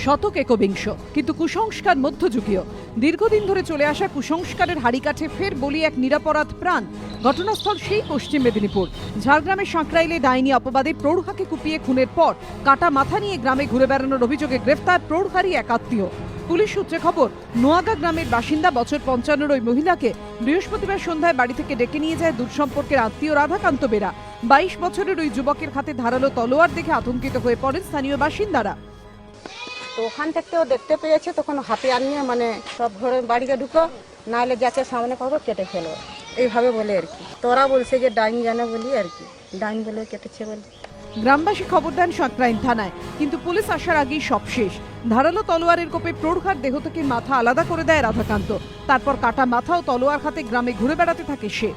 শতক একবিংশ, কিন্তু কুসংস্কার মধ্যযুগীয়। দীর্ঘদিন ধরে চলে আসা কুসংস্কারের হাড়িকাঠে ফের বলি এক নিরপরাধ প্রাণ। ঘটনাস্থল সেই পশ্চিম মেদিনীপুর। ঝাড়গ্রামের সাঁকরাইলে ডাইনি অপবাদে প্রৌঢ়াকে কুপিয়ে খুনের পর কাটা মাথা নিয়ে গ্রামে ঘুরে বেড়ানোর অভিযোগে গ্রেফতার প্রৌঢ়ারই এক আত্মীয়। পুলিশ সূত্রে খবর, নোয়াগা গ্রামের বাসিন্দা বছর 55 ওই মহিলাকে বৃহস্পতিবার সন্ধ্যায় বাড়ি থেকে ডেকে নিয়ে যায় দূরসম্পর্কের আত্মীয় রাধাকান্ত বেরা। 22 বছরের ওই যুবকের হাতে ধারালো তলোয়ার দেখে আতঙ্কিত হয়ে পড়েন স্থানীয় বাসিন্দারা। তো ওখান থেকে ও দেখতে পেয়েছে, তখন হাতিয়ার নিয়ে সব ঘরে বাড়িতে ঢুকো, নাহলে যাচ্ছে সামনে করবো কেটে ফেলো, এইভাবে বলে আর কি। তোরা বলছে যে ডাইন জানে বলি আর কি, ডাইন বলে কেটেছে বলে। গ্রামবাসী খবর দেন সাঁকরাইল থানায়, কিন্তু পুলিশ আসার আগেই সব শেষ। ধারালো তলোয়ারের কোপে প্রৌঢ়ার দেহ থেকে মাথা আলাদা করে দেয় রাধাকান্ত। তারপর কাটা মাথা ও তলোয়ার হাতে গ্রামে ঘুরে বেড়াতে থাকে সে।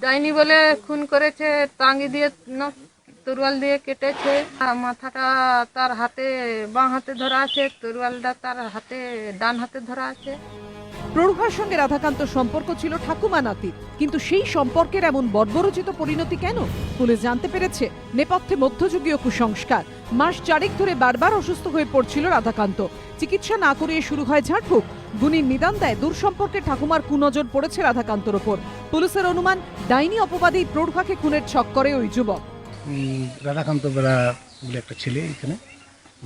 ডাইনি বলে খুন করেছে, টাঙ্গি দিয়ে তরোয়াল দিয়ে কেটেছে। মাথাটা তার হাতে বাঁ হাতে ধরা আছে, তরোয়ালটা তার হাতে ডান হাতে ধরা আছে। প্রৌঢ়ার সঙ্গে রাধাকান্ত সম্পর্ক ছিল ঠাকুমা নাতির, কিন্তু সেই সম্পর্কের এমন বর্বরচিত পরিণতি কেন? পুলিশ জানতে পেরেছে নেপথ্যে মধ্যযুগীয় কুসংস্কার। মাস 4 ধরে বারবার অসুস্থ হয়ে পড়ছিল রাধাকান্ত। চিকিৎসা না করিয়ে শুরু হয় ঝাড়ফুঁক। গুণীর নিদান দেয় দূর সম্পর্কে ঠাকুমার কুনজর পড়েছে রাধাকান্তর ওপর। পুলিশের অনুমান, ডাইনি অপবাদেই প্রৌঢ়াকে খুনের ছক করে ওই যুবক। রাধাকান্ত বেড়া বলে একটা ছেলে এখানে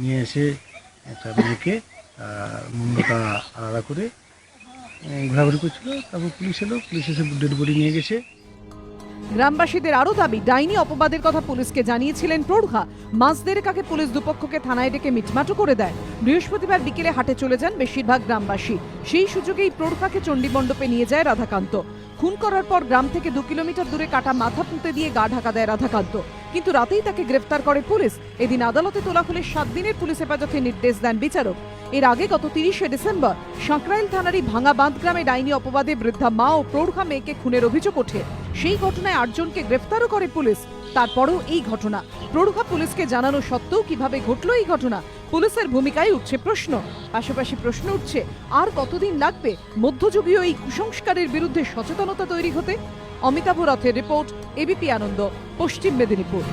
নিয়ে এসে একটা মেয়েকে মুন্ডটা আলাদা করে ঘোরাঘুরি করছিল। তারপর পুলিশ এলো, পুলিশ এসে ডেড বডি নিয়ে গেছে। গ্রামবাসীদের আরও দাবি, ডাইনি অপবাদের কথা পুলিশকে জানিয়েছিলেন প্রৌঢ়া। মাস দেড়েক আগে পুলিশ দুপক্ষকে থানায় ডেকে মিটমাটো করে দেয়। বৃহস্পতিবার বিকেলে হাটে চলে যান বেশিরভাগ গ্রামবাসী। সেই সুযোগেই প্রৌঢ়াকে চণ্ডীমণ্ডপে নিয়ে যায় রাধাকান্ত। খুন করার পর গ্রাম থেকে 2 কিলোমিটার দূরে কাটা মাথা পুঁতে দিয়ে গা ঢাকা দেয় রাধাকান্ত। কিন্তু রাতেই তাকে গ্রেফতার করে পুলিশ। এদিন আদালতে তোলা হলে 7 দিনের পুলিশ হেফাজতে নির্দেশ দেন বিচারক। এর আগে গত 30শে ডিসেম্বর সাঁকরাইল থানারই ভাঙা বাঁধ গ্রামে ডাইনি অপবাদে বৃদ্ধা মা ও প্রৌঢ়া মেয়েকে খুনের অভিযোগ ওঠে। সেই ঘটনায় 8 জনকে গ্রেফতারও করে পুলিশ। তারপরও এই ঘটনা। প্রৌঢ়া পুলিশকে জানানো সত্ত্বেও কিভাবে ঘটল এই ঘটনা? পুলিশের ভূমিকায় উঠছে প্রশ্ন। পাশাপাশি প্রশ্ন উঠছে, আর কতদিন লাগবে মধ্যযুগীয় এই কুসংস্কারের বিরুদ্ধে সচেতনতা তৈরি হতে? অমিতাভ রথের রিপোর্ট, এবিপি আনন্দ, পশ্চিম মেদিনীপুর।